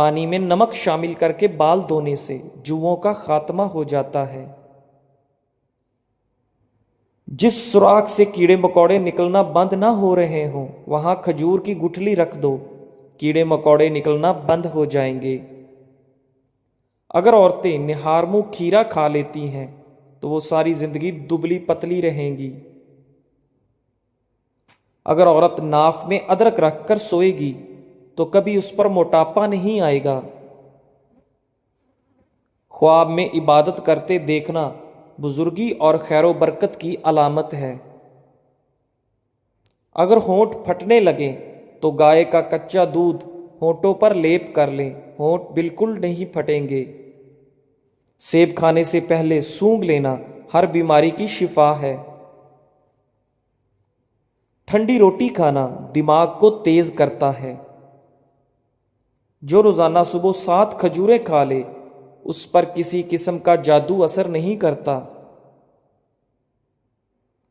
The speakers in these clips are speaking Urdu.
پانی میں نمک شامل کر کے بال دھونے سے جوؤں کا خاتمہ ہو جاتا ہے۔ جس سوراخ سے کیڑے مکوڑے نکلنا بند نہ ہو رہے ہوں وہاں کھجور کی گٹھلی رکھ دو، کیڑے مکوڑے نکلنا بند ہو جائیں گے۔ اگر عورتیں نہار منہ کھیرا کھا لیتی ہیں تو وہ ساری زندگی دبلی پتلی رہیں گی۔ اگر عورت ناف میں ادرک رکھ کر سوئے گی تو کبھی اس پر موٹاپا نہیں آئے گا۔ خواب میں عبادت کرتے دیکھنا بزرگی اور خیر و برکت کی علامت ہے۔ اگر ہونٹ پھٹنے لگیں تو گائے کا کچا دودھ ہونٹوں پر لیپ کر لیں، ہونٹ بالکل نہیں پھٹیں گے۔ سیب کھانے سے پہلے سونگھ لینا ہر بیماری کی شفا ہے۔ ٹھنڈی روٹی کھانا دماغ کو تیز کرتا ہے۔ جو روزانہ صبح 7 کھجوریں کھا لے اس پر کسی قسم کا جادو اثر نہیں کرتا۔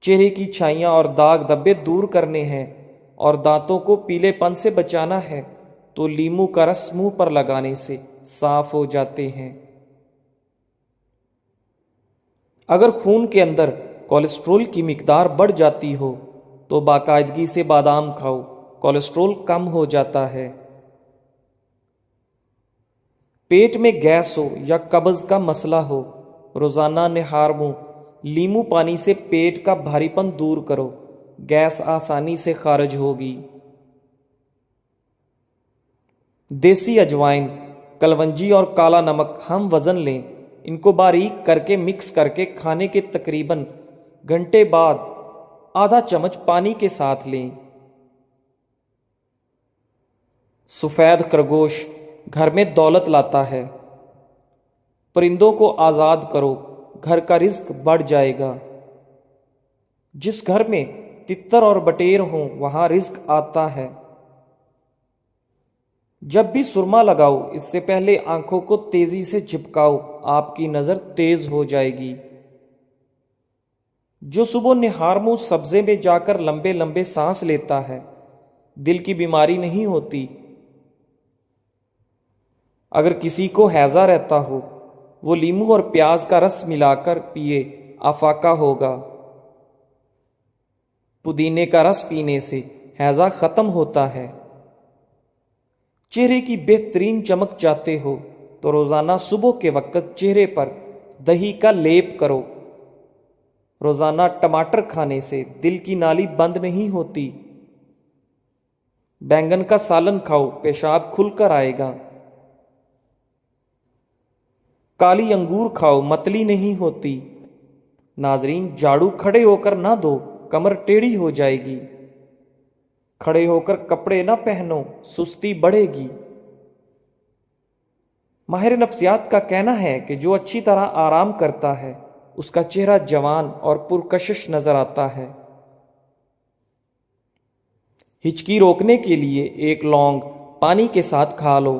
چہرے کی چھائیاں اور داغ دھبے دور کرنے ہیں اور دانتوں کو پیلے پن سے بچانا ہے تو لیموں کا رس منہ پر لگانے سے صاف ہو جاتے ہیں۔ اگر خون کے اندر کولیسٹرول کی مقدار بڑھ جاتی ہو تو باقاعدگی سے بادام کھاؤ، کولیسٹرول کم ہو جاتا ہے۔ پیٹ میں گیس ہو یا قبض کا مسئلہ ہو، روزانہ نہار منہ لیموں پانی سے پیٹ کا بھاری پن دور کرو، گیس آسانی سے خارج ہوگی۔ دیسی اجوائن، کلونجی اور کالا نمک ہم وزن لیں، ان کو باریک کر کے مکس کر کے کھانے کے تقریباً گھنٹے بعد آدھا چمچ پانی کے ساتھ لیں۔ سفید خرگوش گھر میں دولت لاتا ہے۔ پرندوں کو آزاد کرو، گھر کا رزق بڑھ جائے گا۔ جس گھر میں تتر اور بٹیر ہوں وہاں رزق آتا ہے۔ جب بھی سرما لگاؤ اس سے پہلے آنکھوں کو تیزی سے جھپکاؤ، آپ کی نظر تیز ہو جائے گی۔ جو صبح نہار منہ سبزے میں جا کر لمبے لمبے سانس لیتا ہے دل کی بیماری نہیں ہوتی۔ اگر کسی کو ہیضہ رہتا ہو وہ لیموں اور پیاز کا رس ملا کر پیے، افاقہ ہوگا۔ پودینے کا رس پینے سے ہیضہ ختم ہوتا ہے۔ چہرے کی بہترین چمک چاہتے ہو تو روزانہ صبح کے وقت چہرے پر دہی کا لیپ کرو۔ روزانہ ٹماٹر کھانے سے دل کی نالی بند نہیں ہوتی۔ بینگن کا سالن کھاؤ، پیشاب کھل کر آئے گا۔ کالی انگور کھاؤ، متلی نہیں ہوتی۔ ناظرین، جھاڑو کھڑے ہو کر نہ دو، کمر ٹیڑھی ہو جائے گی۔ کھڑے ہو کر کپڑے نہ پہنو، سستی بڑھے گی۔ ماہر نفسیات کا کہنا ہے کہ جو اچھی طرح آرام کرتا ہے اس کا چہرہ جوان اور پرکشش نظر آتا ہے۔ ہچکی روکنے کے لیے ایک لونگ پانی کے ساتھ کھا لو۔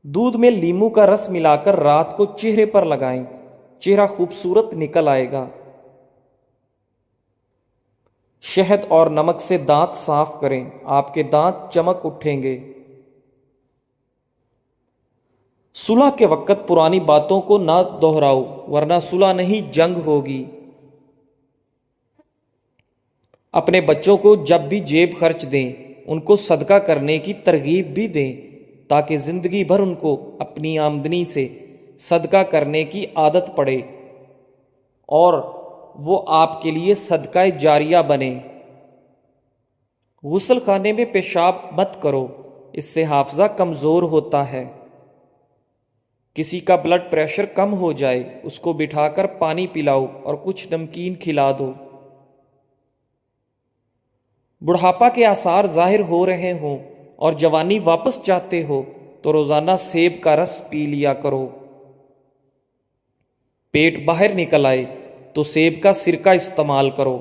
دودھ میں لیموں کا رس ملا کر رات کو چہرے پر لگائیں، چہرہ خوبصورت نکل آئے گا۔ شہد اور نمک سے دانت صاف کریں، آپ کے دانت چمک اٹھیں گے۔ صلح کے وقت پرانی باتوں کو نہ دہراؤ ورنہ صلح نہیں جنگ ہوگی۔ اپنے بچوں کو جب بھی جیب خرچ دیں ان کو صدقہ کرنے کی ترغیب بھی دیں تاکہ زندگی بھر ان کو اپنی آمدنی سے صدقہ کرنے کی عادت پڑے اور وہ آپ کے لیے صدقہ جاریہ بنے۔ غسل خانے میں پیشاب مت کرو، اس سے حافظہ کمزور ہوتا ہے۔ کسی کا بلڈ پریشر کم ہو جائے اس کو بٹھا کر پانی پلاؤ اور کچھ نمکین کھلا دو۔ بڑھاپا کے آثار ظاہر ہو رہے ہوں اور جوانی واپس چاہتے ہو تو روزانہ سیب کا رس پی لیا کرو۔ پیٹ باہر نکل آئے تو سیب کا سرکہ استعمال کرو۔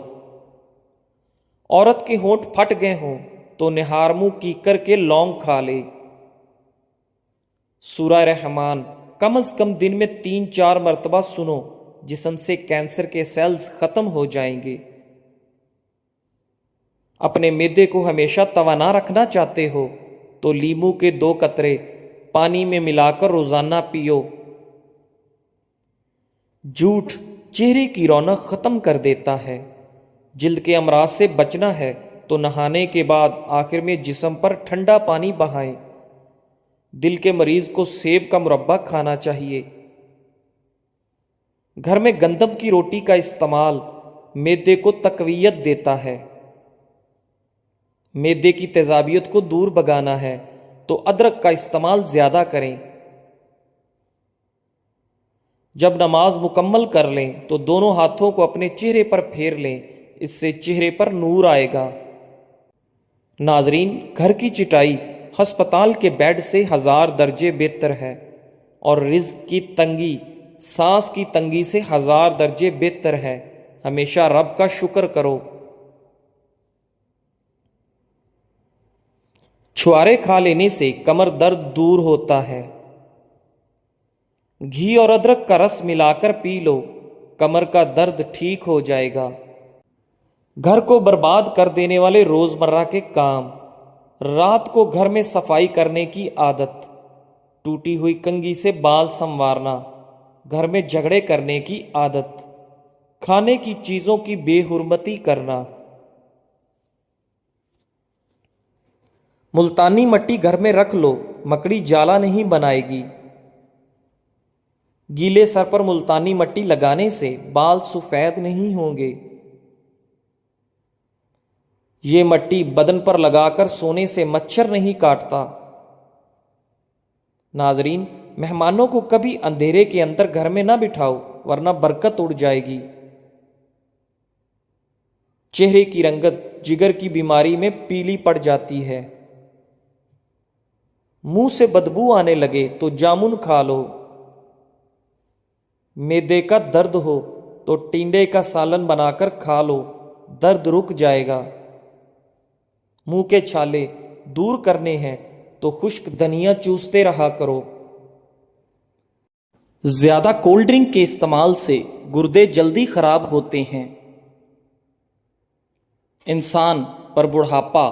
عورت کے ہونٹ پھٹ گئے ہوں تو نہار منہ کیکر کے لونگ کھا لے۔ سورہ رحمان کم از کم دن میں 3-4 مرتبہ سنو، جسم سے کینسر کے سیلز ختم ہو جائیں گے۔ اپنے معدے کو ہمیشہ توانا رکھنا چاہتے ہو تو لیمو کے 2 قطرے پانی میں ملا کر روزانہ پیو۔ جھوٹ چہرے کی رونق ختم کر دیتا ہے۔ جلد کے امراض سے بچنا ہے تو نہانے کے بعد آخر میں جسم پر ٹھنڈا پانی بہائیں۔ دل کے مریض کو سیب کا مربع کھانا چاہیے۔ گھر میں گندم کی روٹی کا استعمال معدے کو تقویت دیتا ہے۔ معدے کی تیزابیت کو دور بھگانا ہے تو ادرک کا استعمال زیادہ کریں۔ جب نماز مکمل کر لیں تو دونوں ہاتھوں کو اپنے چہرے پر پھیر لیں، اس سے چہرے پر نور آئے گا۔ ناظرین، گھر کی چٹائی ہسپتال کے بیڈ سے 1000 درجے بہتر ہے، اور رزق کی تنگی سانس کی تنگی سے 1000 درجے بہتر ہے۔ ہمیشہ رب کا شکر کرو۔ چھوارے کھا لینے سے کمر درد دور ہوتا ہے۔ گھی اور ادرک کا رس ملا کر پی لو، کمر کا درد ٹھیک ہو جائے گا۔ گھر کو برباد کر دینے والے روزمرہ کے کام: رات کو گھر میں صفائی کرنے کی عادت، ٹوٹی ہوئی کنگھی سے بال سنوارنا، گھر میں جھگڑے کرنے کی عادت، کھانے کی چیزوں کی بے حرمتی کرنا۔ ملتانی مٹی گھر میں رکھ لو، مکڑی جالا نہیں بنائے گی۔ گیلے سر پر ملتانی مٹی لگانے سے بال سفید نہیں ہوں گے۔ یہ مٹی بدن پر لگا کر سونے سے مچھر نہیں کاٹتا۔ ناظرین، مہمانوں کو کبھی اندھیرے کے اندر گھر میں نہ بٹھاؤ ورنہ برکت اڑ جائے گی۔ چہرے کی رنگت جگر کی بیماری میں پیلی پڑ جاتی ہے۔ منہ سے بدبو آنے لگے تو جامن کھا لو۔ معدے کا درد ہو تو ٹینڈے کا سالن بنا کر کھا لو، درد رک جائے گا۔ منہ کے چھالے دور کرنے ہیں تو خشک دھنیا چوستے رہا کرو۔ زیادہ کولڈ ڈرنک کے استعمال سے گردے جلدی خراب ہوتے ہیں۔ انسان پر بڑھاپا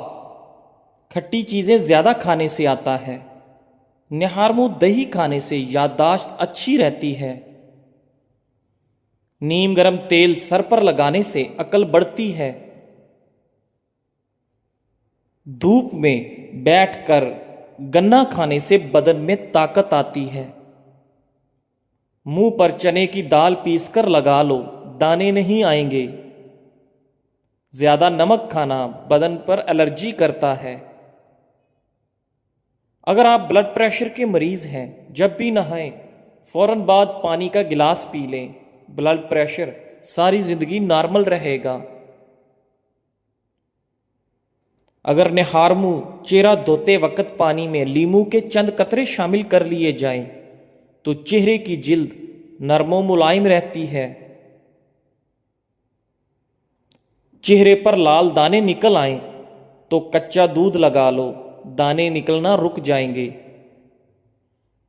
کھٹی چیزیں زیادہ کھانے سے آتا ہے۔ نہار منہ دہی کھانے سے یادداشت اچھی رہتی ہے۔ نیم گرم تیل سر پر لگانے سے عقل بڑھتی ہے۔ دھوپ میں بیٹھ کر گنا کھانے سے بدن میں طاقت آتی ہے۔ منہ پر چنے کی دال پیس کر لگا لو، دانے نہیں آئیں گے۔ زیادہ نمک کھانا بدن پر الرجی کرتا ہے۔ اگر آپ بلڈ پریشر کے مریض ہیں، جب بھی نہائیں فوراً بعد پانی کا گلاس پی لیں، بلڈ پریشر ساری زندگی نارمل رہے گا۔ اگر نہار منہ چہرہ دھوتے وقت پانی میں لیمو کے چند قطرے شامل کر لیے جائیں تو چہرے کی جلد نرم و ملائم رہتی ہے۔ چہرے پر لال دانے نکل آئیں تو کچا دودھ لگا لو، دانے نکلنا رک جائیں گے۔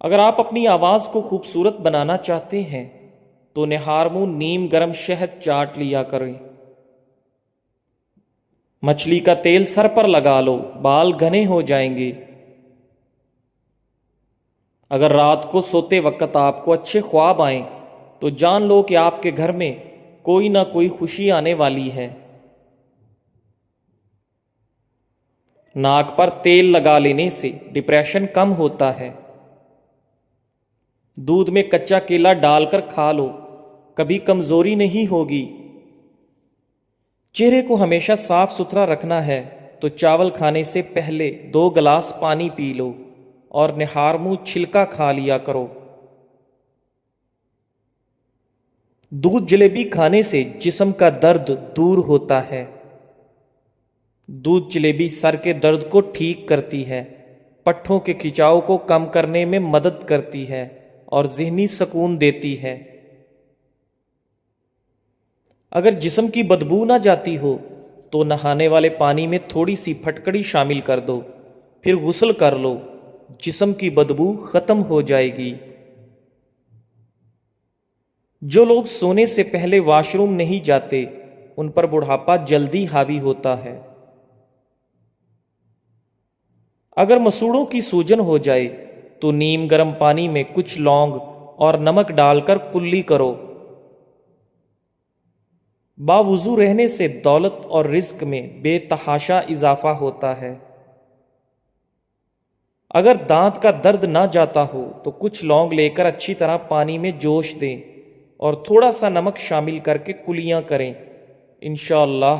اگر آپ اپنی آواز کو خوبصورت بنانا چاہتے ہیں تو نہار منہ نیم گرم شہد چاٹ لیا کریں۔ مچھلی کا تیل سر پر لگا لو، بال گھنے ہو جائیں گے۔ اگر رات کو سوتے وقت آپ کو اچھے خواب آئیں تو جان لو کہ آپ کے گھر میں کوئی نہ کوئی خوشی آنے والی ہے۔ ناک پر تیل لگا لینے سے ڈپریشن کم ہوتا ہے۔ دودھ میں کچا کیلا ڈال کر کھا لو، کبھی کمزوری نہیں ہوگی۔ چہرے کو ہمیشہ صاف ستھرا رکھنا ہے تو چاول کھانے سے پہلے 2 گلاس پانی پی لو اور نہار منہ چھلکا کھا لیا کرو۔ دودھ جلیبی کھانے سے جسم کا درد دور ہوتا ہے۔ دودھ جلیبی سر کے درد کو ٹھیک کرتی ہے، پٹھوں کے کھچاؤ کو کم کرنے میں مدد کرتی ہے اور ذہنی سکون دیتی ہے۔ اگر جسم کی بدبو نہ جاتی ہو تو نہانے والے پانی میں تھوڑی سی پھٹکڑی شامل کر دو، پھر غسل کر لو، جسم کی بدبو ختم ہو جائے گی۔ جو لوگ سونے سے پہلے واش روم نہیں جاتے ان پر بڑھاپا جلدی حاوی ہوتا ہے۔ اگر مسوڑوں کی سوجن ہو جائے تو نیم گرم پانی میں کچھ لونگ اور نمک ڈال کر کلی کرو۔ باوضو رہنے سے دولت اور رزق میں بے تحاشا اضافہ ہوتا ہے۔ اگر دانت کا درد نہ جاتا ہو تو کچھ لونگ لے کر اچھی طرح پانی میں جوش دیں اور تھوڑا سا نمک شامل کر کے کلیاں کریں، انشاءاللہ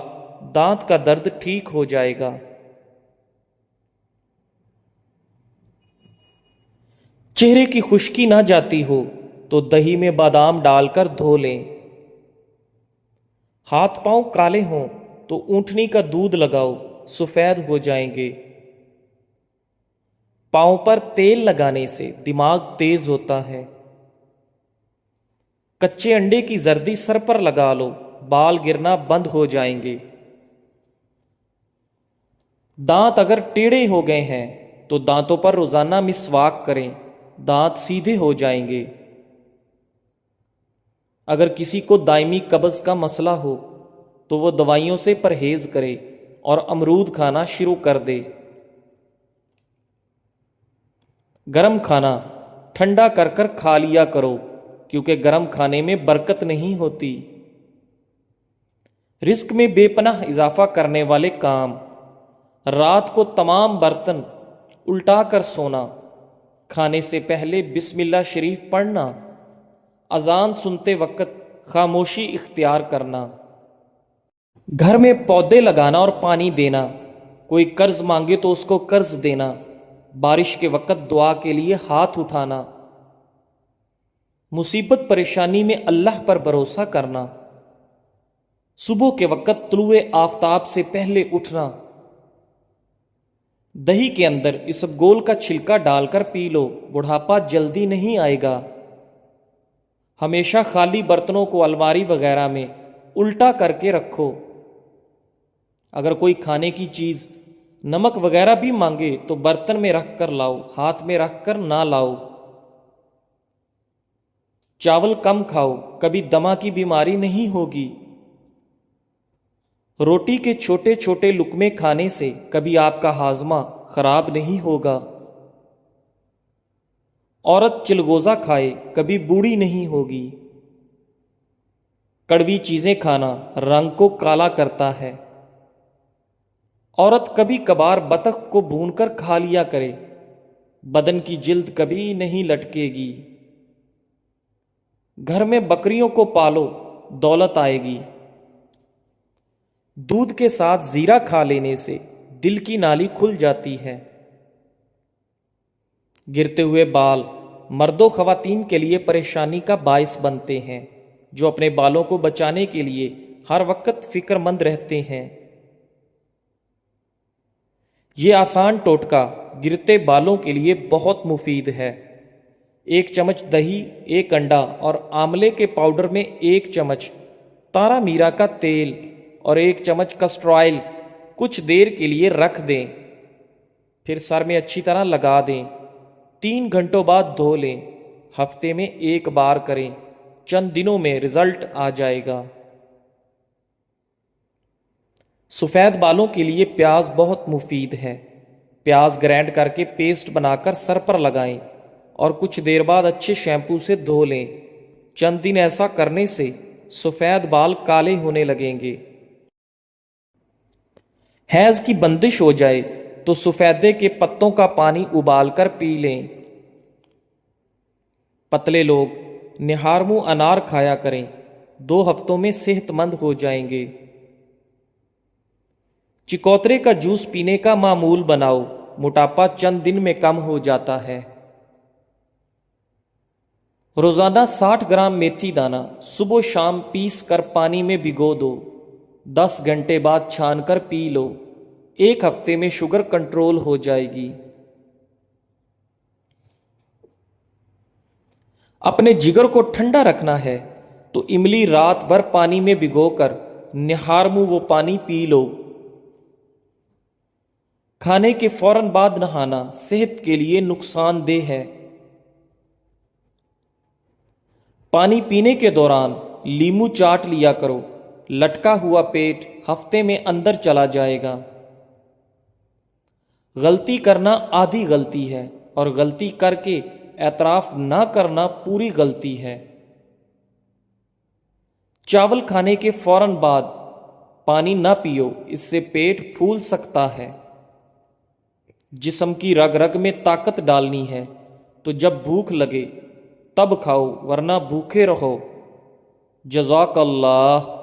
دانت کا درد ٹھیک ہو جائے گا۔ چہرے کی خشکی نہ جاتی ہو تو دہی میں بادام ڈال کر دھو لیں۔ ہاتھ پاؤں کالے ہوں تو اونٹنی کا دودھ لگاؤ، سفید ہو جائیں گے۔ پاؤں پر تیل لگانے سے دماغ تیز ہوتا ہے۔ کچے انڈے کی زردی سر پر لگا لو، بال گرنا بند ہو جائیں گے۔ دانت اگر ٹیڑھے ہو گئے ہیں تو دانتوں پر روزانہ مسواک کریں، دانت سیدھے ہو جائیں گے۔ اگر کسی کو دائمی قبض کا مسئلہ ہو تو وہ دوائیوں سے پرہیز کرے اور امرود کھانا شروع کر دے۔ گرم کھانا ٹھنڈا کر کر کھا لیا کرو، کیونکہ گرم کھانے میں برکت نہیں ہوتی۔ رزق میں بے پناہ اضافہ کرنے والے کام: رات کو تمام برتن الٹا کر سونا، کھانے سے پہلے بسم اللہ شریف پڑھنا، اذان سنتے وقت خاموشی اختیار کرنا، گھر میں پودے لگانا اور پانی دینا، کوئی قرض مانگے تو اس کو قرض دینا، بارش کے وقت دعا کے لیے ہاتھ اٹھانا، مصیبت پریشانی میں اللہ پر بھروسہ کرنا، صبح کے وقت طلوع آفتاب سے پہلے اٹھنا، دہی کے اندر اسبگول کا چھلکا ڈال کر پی لو، بڑھاپا جلدی نہیں آئے گا۔ ہمیشہ خالی برتنوں کو الماری وغیرہ میں الٹا کر کے رکھو۔ اگر کوئی کھانے کی چیز نمک وغیرہ بھی مانگے تو برتن میں رکھ کر لاؤ، ہاتھ میں رکھ کر نہ لاؤ۔ چاول کم کھاؤ، کبھی دمہ کی بیماری نہیں ہوگی۔ روٹی کے چھوٹے چھوٹے لقمے کھانے سے کبھی آپ کا ہاضمہ خراب نہیں ہوگا۔ عورت چلغوزہ کھائے کبھی بوڑھی نہیں ہوگی۔ کڑوی چیزیں کھانا رنگ کو کالا کرتا ہے۔ عورت کبھی کبھار بطخ کو بھون کر کھا لیا کرے، بدن کی جلد کبھی نہیں لٹکے گی۔ گھر میں بکریوں کو پالو، دولت آئے گی۔ دودھ کے ساتھ زیرہ کھا لینے سے دل کی نالی کھل جاتی ہے۔ گرتے ہوئے بال مرد و خواتین کے لیے پریشانی کا باعث بنتے ہیں، جو اپنے بالوں کو بچانے کے لیے ہر وقت فکر مند رہتے ہیں۔ یہ آسان ٹوٹکا گرتے بالوں کے لیے بہت مفید ہے۔ 1 چمچ دہی، 1 انڈا اور آملے کے پاؤڈر میں 1 چمچ تارا میرا کا تیل اور 1 چمچ کسٹر آئل کچھ دیر کے لیے رکھ دیں، پھر سر میں اچھی طرح لگا دیں۔ 3 گھنٹوں بعد دھو لیں۔ ہفتے میں 1 بار کریں، چند دنوں میں رزلٹ آ جائے گا۔ سفید بالوں کے لیے پیاز بہت مفید ہے۔ پیاز گرائنڈ کر کے پیسٹ بنا کر سر پر لگائیں اور کچھ دیر بعد اچھے شیمپو سے دھو لیں۔ چند دن ایسا کرنے سے سفید بال کالے ہونے لگیں گے۔ حیض کی بندش ہو جائے تو سفیدے کے پتوں کا پانی ابال کر پی لیں۔ پتلے لوگ نہار منہ انار کھایا کریں، 2 ہفتوں میں صحت مند ہو جائیں گے۔ چکوترے کا جوس پینے کا معمول بناؤ، موٹاپا چند دن میں کم ہو جاتا ہے۔ روزانہ 60 گرام میتھی دانہ صبح و شام پیس کر پانی میں بھگو دو، 10 گھنٹے بعد چھان کر پی لو، 1 ہفتے میں شوگر کنٹرول ہو جائے گی۔ اپنے جگر کو ٹھنڈا رکھنا ہے تو املی رات بھر پانی میں بھگو کر نہار منہ وہ پانی پی لو۔ کھانے کے فوراً بعد نہانا صحت کے لیے نقصان دہ ہے۔ پانی پینے کے دوران لیمو چاٹ لیا کرو، لٹکا ہوا پیٹ ہفتے میں اندر چلا جائے گا۔ غلطی کرنا آدھی غلطی ہے اور غلطی کر کے اعتراف نہ کرنا پوری غلطی ہے۔ چاول کھانے کے فوراً بعد پانی نہ پیو، اس سے پیٹ پھول سکتا ہے۔ جسم کی رگ رگ میں طاقت ڈالنی ہے تو جب بھوک لگے تب کھاؤ، ورنہ بھوکے رہو۔ جزاک اللہ۔